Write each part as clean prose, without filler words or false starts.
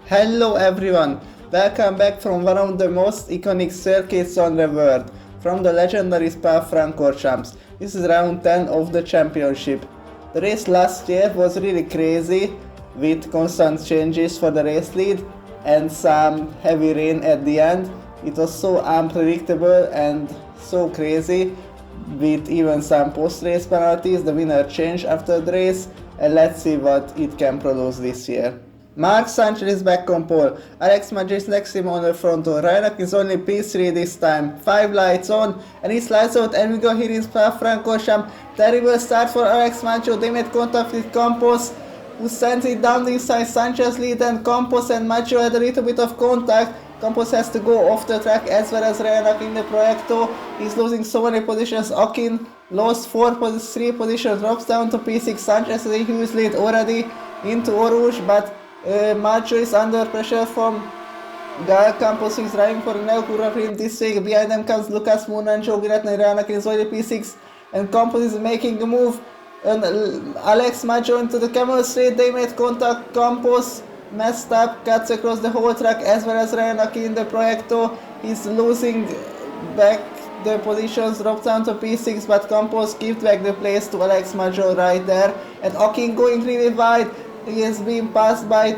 Hello everyone, welcome back from one of the most iconic circuits on the world, from the legendary Spa-Francorchamps. This is round 10 of the championship. The race last year was really crazy, with constant changes for the race lead and some heavy rain at the end. It was so unpredictable and so crazy, with even some post-race penalties. The winner changed after the race, and let's see what it can produce this year. Marc Sanchez is back on pole, Alex Magis next to him on the front row, Reinach is only P3 this time, 5 lights on, and he slides out and we go here in Spa-Francorchamps. Terrible start for Alex Maggio, they made contact with Campos, who sends it down the inside. Sanchez lead and Campos and Maggio had a little bit of contact. Campos has to go off the track as well as Reinach in the Proyecto. He's losing so many positions. Akin lost 3 positions, drops down to P6. Sanchez has a huge lead already into Oruge, but Maggio is under pressure from Gael Campos, who is driving for Neokurapin this week. Behind them comes Lucas Moon and Joe Giratna. Reinach is already P6 and Campos is making a move. And Alex Maggio into the camel straight, they made contact. Campos messed up, cuts across the whole track as well as Reinach in the Proyecto. He's losing back the positions, drops down to P6, but Campos gives back the place to Alex Maggio right there. And Akin going really wide. He has been passed by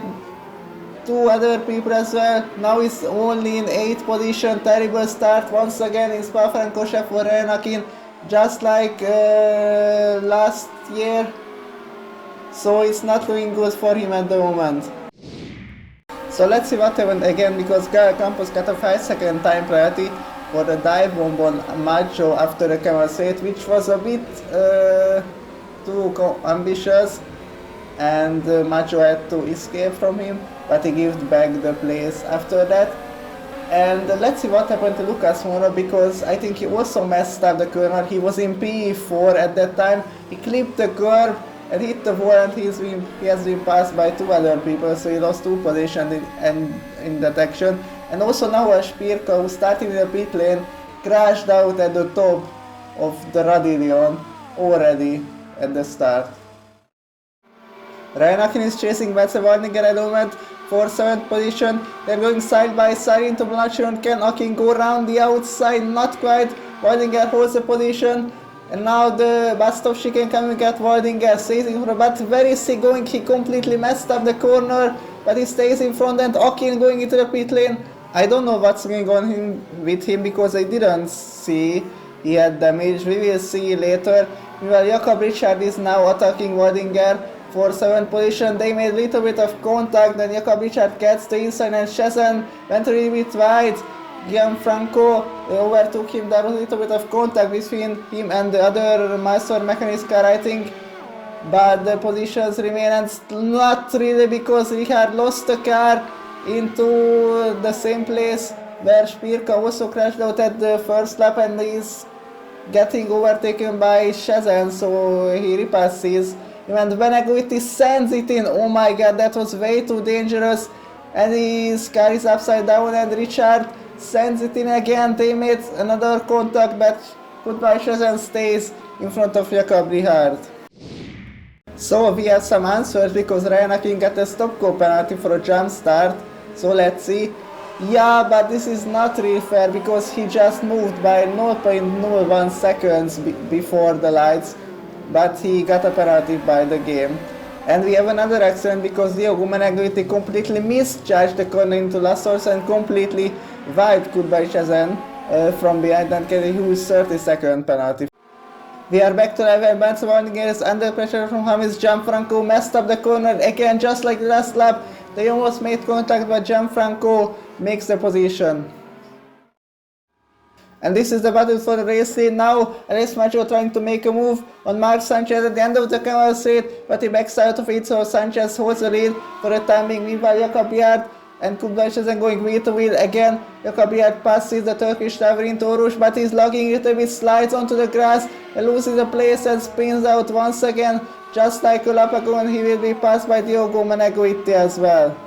2 other people as well. Now he's only in 8th position. Terrible start once again in Spa-Francorchamps for Reinach, just like last year. So it's not doing good for him at the moment. So let's see what happened again, because Gael Campos got a 5-second time priority for the dive bomb on Maggio after the camel straight, which was a bit too ambitious. And Maggio had to escape from him, but he gave back the place after that. And let's see what happened to Lucas Moura, because I think he also messed up the corner. He was in P4 at that time. He clipped the curb and hit the wall, and he has been passed by 2 other people, so he lost 2 positions in that action. And also now Spirka, who started in the pit lane, crashed out at the top of the Radillion already at the start. Reinach is chasing Mats Warninger at the moment for 7th position. They're going side by side into Blanchard. Can Akin go around the outside? Not quite. Warninger holds the position. And now the Bastov chicane coming at Warninger, stays in front, but very sick going. He completely messed up the corner, but he stays in front. And Akin going into the pit lane. I don't know what's going on with him, because I didn't see he had damage. We will see later. Meanwhile, Jakob Richard is now attacking Warninger for 7th position. They made a little bit of contact, then Jakob Richard gets the inside and Chazan went a little bit wide. Gianfranco overtook him. There was a little bit of contact between him and the other Master Mechanist car, I think, but the positions remain, and not really, because Richard lost the car into the same place where Spirka also crashed out at the first lap, and is getting overtaken by Chazan, so he repasses. And Beneguiti sends it in. Oh my god, that was way too dangerous. And his car is upside down, and Richard sends it in again. They made another contact, but goodbye Chazan stays in front of Jakob Richard. So we have some answers, because Reinach got a stop-go penalty for a jump start. So let's see. Yeah, but this is not really fair, because he just moved by 0.01 seconds before the lights. But he got a penalty by the game. And we have another accident, because Diogo Meneghiti completely misjudged the corner into Lassos and completely wiped goodbye Chazan from behind, and get a huge 30-second penalty. We are back to level. Mats Warninger is under pressure from Hamis. Gianfranco messed up the corner again, just like the last lap. They almost made contact, but Gianfranco makes the position. And this is the battle for the race lead. Now Alex Maggio trying to make a move on Marc Sanchez at the end of the camel straight, but he backs out of it, so Sanchez holds the lead for the time being. Meanwhile, Jakob Richard and Kublai Chazan going wheel to wheel again. Jakob Richard passes the Turkish driver into Oruge, but he's lagging a little bit, slides onto the grass and loses the place and spins out once again. Just like a lap ago, and he will be passed by Diogo Meneghiti as well.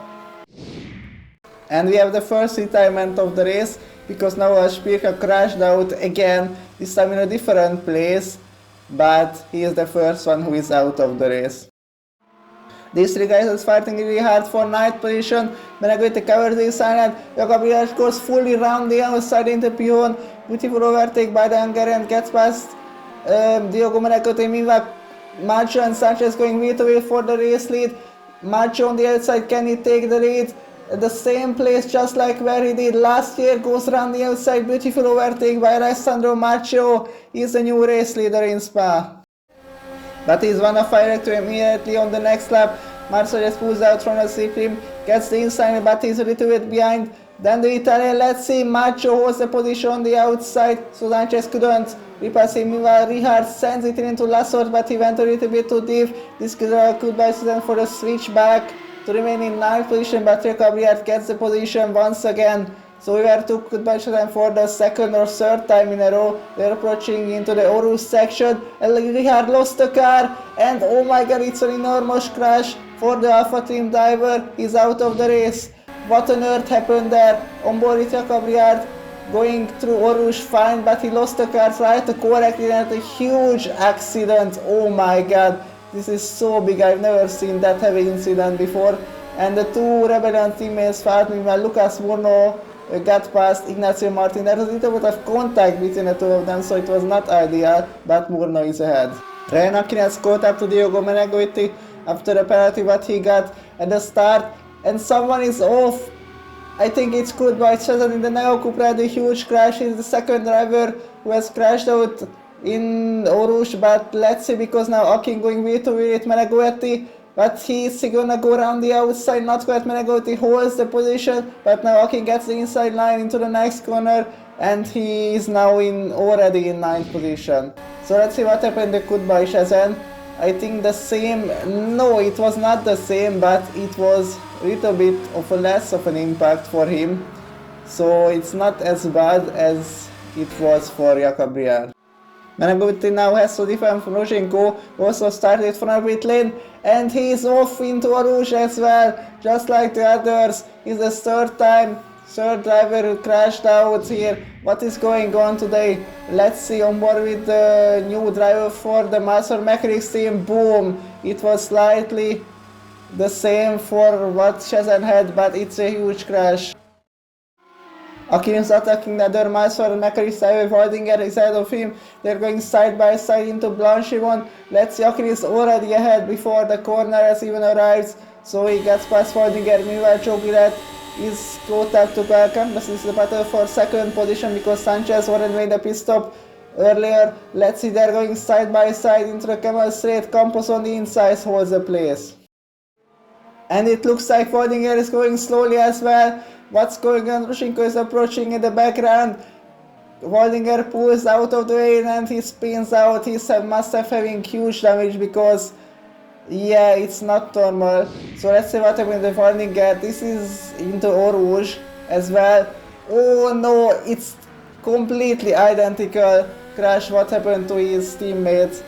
And we have the first retirement of the race, because now Spirka crashed out again, this time in a different place, but he is the first one who is out of the race. These three guys are fighting really hard for ninth position. Menegötti covers the inside and Gabriel goes fully round the outside into Pion. Beautiful overtake by the Hungarian, gets past Diogo Menegötti. Meanwhile, Macho and Sanchez going wheel to wheel for the race lead. Macho on the outside, can he take the lead? At the same place just like where he did last year, goes around the outside. Beautiful overtake by Alessandro Macho. He's the new race leader in Spa. But he's one of fire to immediately on the next lap. Marcel just pulls out from the slip rim, gets the inside, but he's a little bit behind. Then the Italian, let's see, Macho holds the position on the outside, so Sanchez couldn't repass him. Meanwhile, Richard sends it into Lassort, but he went a little bit too deep. This could be good by Susan for the switch back to remain in 9th position, but Gabriel gets the position once again. So we were too good by Susan for the second or third time in a row. They're approaching into the Orus section, and Richard lost the car, and oh my god, it's an enormous crash for the Alpha Team driver. He's out of the race. What on earth happened there? On board with Gabriel going through Orus fine, but he lost the car, tried to correct it, and a huge accident. Oh my god, this is so big. I've never seen that heavy incident before. And the two Rebellion teammates fought. Meanwhile, Lucas Murno got past Ignacio Martin. There was a little bit of contact between the two of them, so it was not ideal, but Murno is ahead. Ryan Akinez caught up to Diogo Menegötti after the penalty what he got at the start, and someone is off. I think it's good by Chazan in the Neo Cupra. The huge crash. He's the second driver who has crashed out in Orus, but let's see, because now Akin going wheel to wheel with Menegötti, but he's gonna go around the outside, not quite. Menegötti holds the position, but now Akin gets the inside line into the next corner, and he is now already in 9th position. So let's see what happened to Goodbye Shazan. I think the same, no, it was not the same, but it was a little bit of a less of an impact for him. So it's not as bad as it was for Gabriel. Menegötti now has to defend from Roshenko, also started from a pit lane, and he's off into Orus as well, just like the others. It's the third driver who crashed out here. What is going on today? Let's see, on board with the new driver for the Master Mechanics team. Boom! It was slightly the same for what Shazan had, but it's a huge crash. Akin is attacking the other Master Mechanics driver, Waldinger is ahead of him. They're going side by side into Blanchimon. Let's see, Akin is already ahead before the corner has even arrived, so he gets past Waldinger. Meanwhile, Joe Gillette is caught up to Belgium. This is the battle for second position because Sanchez already made a pit stop earlier. Let's see, they're going side by side into the Camel Straight. Campos on the inside holds the place. And it looks like Waldinger is going slowly as well. What's going on? Roshenko is approaching in the background. Waldinger pulls out of the lane and he spins out. He must have having huge damage because, yeah, it's not normal. So let's see what happened with Waldinger. This is into Orus as well. Oh no, it's completely identical crash what happened to his teammates.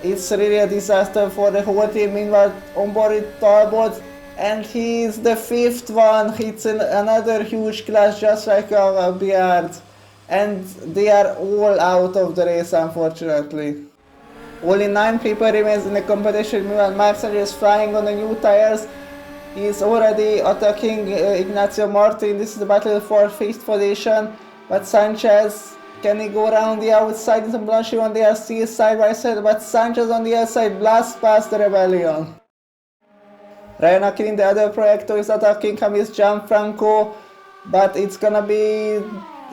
It's really a disaster for the whole team. Meanwhile, on board with Talbot, and he's the 5th one. It's another huge crash just like Gabriel. And they are all out of the race, unfortunately. Only 9 people remains in the competition. Meanwhile, Marcel is flying on the new tires. He's already attacking Ignacio Martin. This is the battle for 5th position. But Sanchez, can he go around the outside into Blanchimon? They are still side by side, but Sanchez on the outside blasts past the Rebellion. Ryan Akin in the other projector is attacking him is Gianfranco, but it's gonna be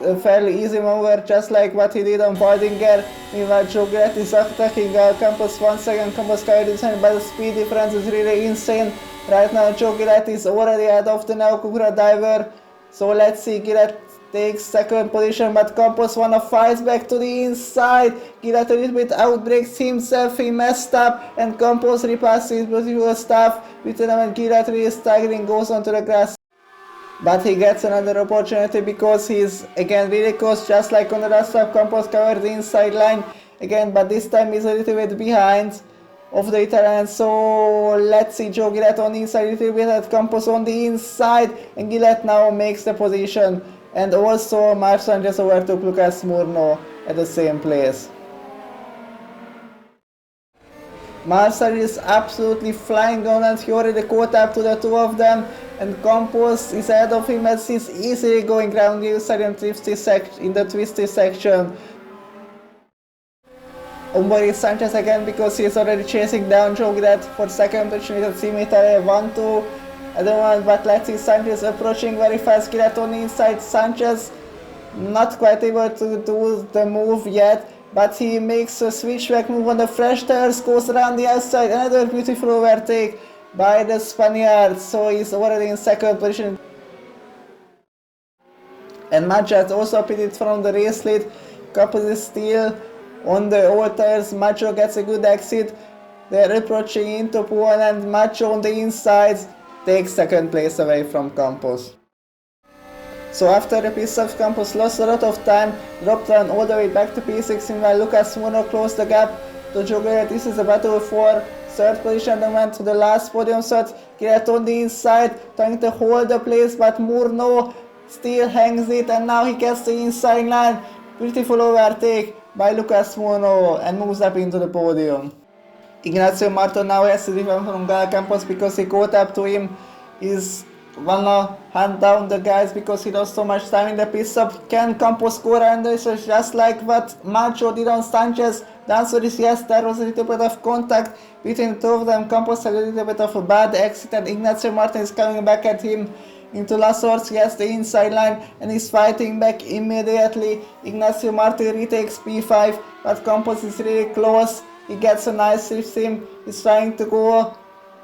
a fairly easy maneuver just like what he did on Waldinger. Meanwhile, Joe Gillette is attacking Campos once again. Campos carried his hand, but the speed difference is really insane. Right now, Joe Gillette is already ahead of the Neo Cupra diver. So let's see, Gillette takes second position, but Campos wanna fight back to the inside. Gillette a little bit outbreaks himself, he messed up, and Campos repasses beautiful stuff. Lieutenant Gillette really staggering, goes onto the grass. But he gets another opportunity because he's again really close, just like on the last lap. Campos covered the inside line again, but this time he's a little bit behind of the Italian. So let's see, Joe Gillette on the inside, a little bit at Campos on the inside, and Gillette now makes the position. And also Marcel just overtook Lucas Murno at the same place. Marcel is absolutely flying on and he already caught up to the two of them, and Campos is ahead of him as he's easily going around the outside in the twisty section. Boris Sanchez again because he's already chasing down Joe Guidet for second position with a teammate 1-2 at the moment, but let's see Sanchez approaching very fast. Guidet on the inside, Sanchez not quite able to do the move yet, but he makes a switchback move on the fresh tires, goes around the outside, another beautiful overtake by the Spaniard, so he's already in second position. And Maggio also pitted from the race lead. Campos is still on the old tires. Maggio gets a good exit. They're approaching into P1 and Maggio on the inside takes second place away from Campos. So after the P6, Campos lost a lot of time, dropped down all the way back to P16 while Lucas Moura closed the gap to Joe Guidet. This is a battle for third position and went to the last podium shot. Guidet on the inside, trying to hold the place, but Moura still hangs it, and now he gets the inside line. Beautiful overtake by Lucas Moura and moves up into the podium. Ignacio Martin now has to defend from Gal Campos because he caught up to him. He's wanna hunt down the guys because he lost so much time in the pit stop. Can Campos score? And this was just like what Maggio did on Sanchez. The answer is yes, there was a little bit of contact between the two of them. Campos had a little bit of a bad exit and Ignacio Martin is coming back at him into La Source. He has the inside line and he's fighting back immediately. Ignacio Martin retakes P5, but Campos is really close. He gets a nice shift him. He's trying to go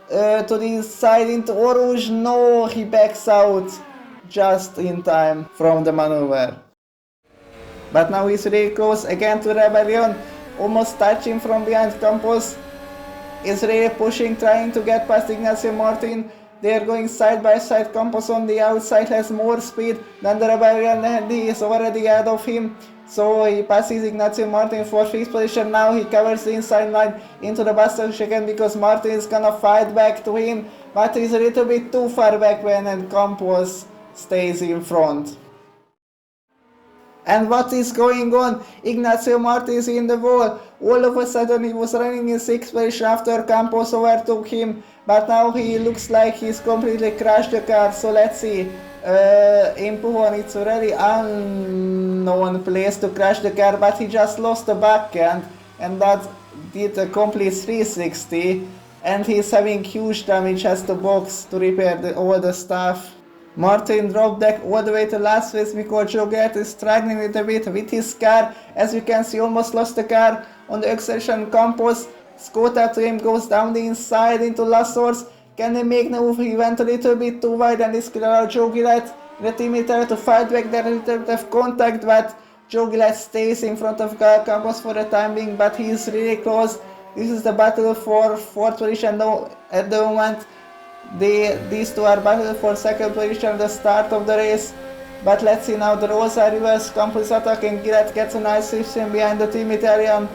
to the side into Orange. No, he backs out just in time from the maneuver. But now he's really close again to Rebellion, almost touching from behind. Campos is really pushing, trying to get past Ignacio Martin. They are going side by side. Campos on the outside has more speed than the Rebellion and he is already ahead of him. So he passes Ignacio Martin for 5th position. Now he covers the inside line into the Bastard Chicken because Martin is gonna fight back to him, but he's a little bit too far back and Campos stays in front. And what is going on? Ignacio Martin is in the wall. All of a sudden he was running in 6th position after Campos overtook him, but now he looks like he's completely crashed the car. So let's see. In P1 it's a really unknown place to crash the car, but he just lost the backhand and that did a complete 360 and he's having huge damage as the box to repair all the stuff. Martin dropped back all the way to last place because Joe Guidet is struggling a little bit with his car. As you can see, almost lost the car on the acceleration. Campos caught up to him, goes down the inside into La Source. Can they make the move? He went a little bit too wide and this could allow Joe Guidet the teammate to fight back. There is a little bit of contact, but Joe Guidet stays in front of Gal Campos for the time being, but he is really close. This is the battle for 4th position now at the moment. These two are battling for 2nd position at the start of the race. But let's see now, the roles are reversed. Campos attacking, Guidet gets a nice system behind the team Italian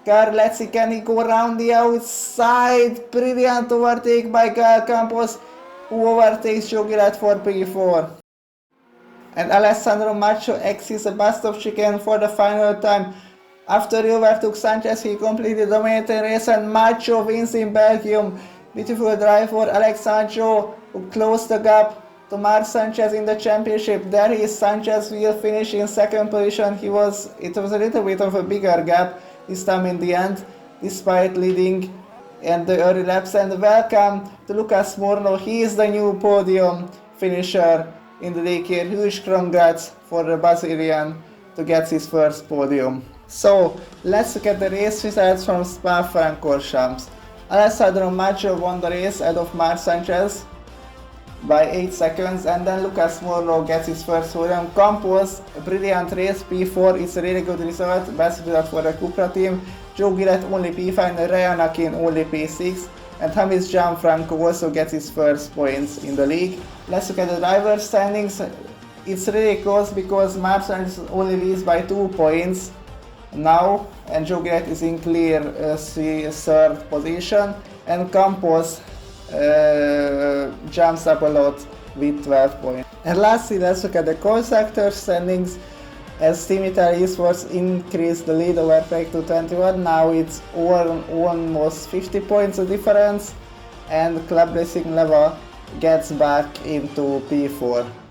car. Let's see, can he go around the outside? Brilliant overtake by Gal Campos, who overtakes Joe Guidet for P4. And Alessandro Maggio exits a Bastard Chicken for the final time. After he overtook Sanchez, he completely dominated the race and Maggio wins in Belgium. Beautiful drive for Alessandro, who closed the gap to Marc Sanchez in the championship. There he is. Sanchez will finish in 2nd position. It was a little bit of a bigger gap this time in the end, despite leading in the early laps. And welcome to Lucas Moura. He is the new podium finisher in the league here. Huge congrats for the Brazilian to get his first podium. So let's look at the race results from Spa-Francorchamps. Alessandro Maggio won the race ahead of Marc Sanchez by 8 seconds, and then Lucas Moura gets his first podium. Campos, a brilliant race, P4 is a really good result, best result for the Cupra team. Joe Guidet only P5 and Ryan Akin only P6, and James Gianfranco also gets his first points in the league. Let's look at the driver standings. It's really close because Marc Sanchez only leads by 2 points now, and Joe Guidet is in clear 3rd position, and Campos jumps up a lot with 12 points. And lastly, let's look at the constructor standings. as Team Italy Esports increased the lead over Prix to 21, now it's almost 50 points of difference, and Club Racing Level gets back into P4.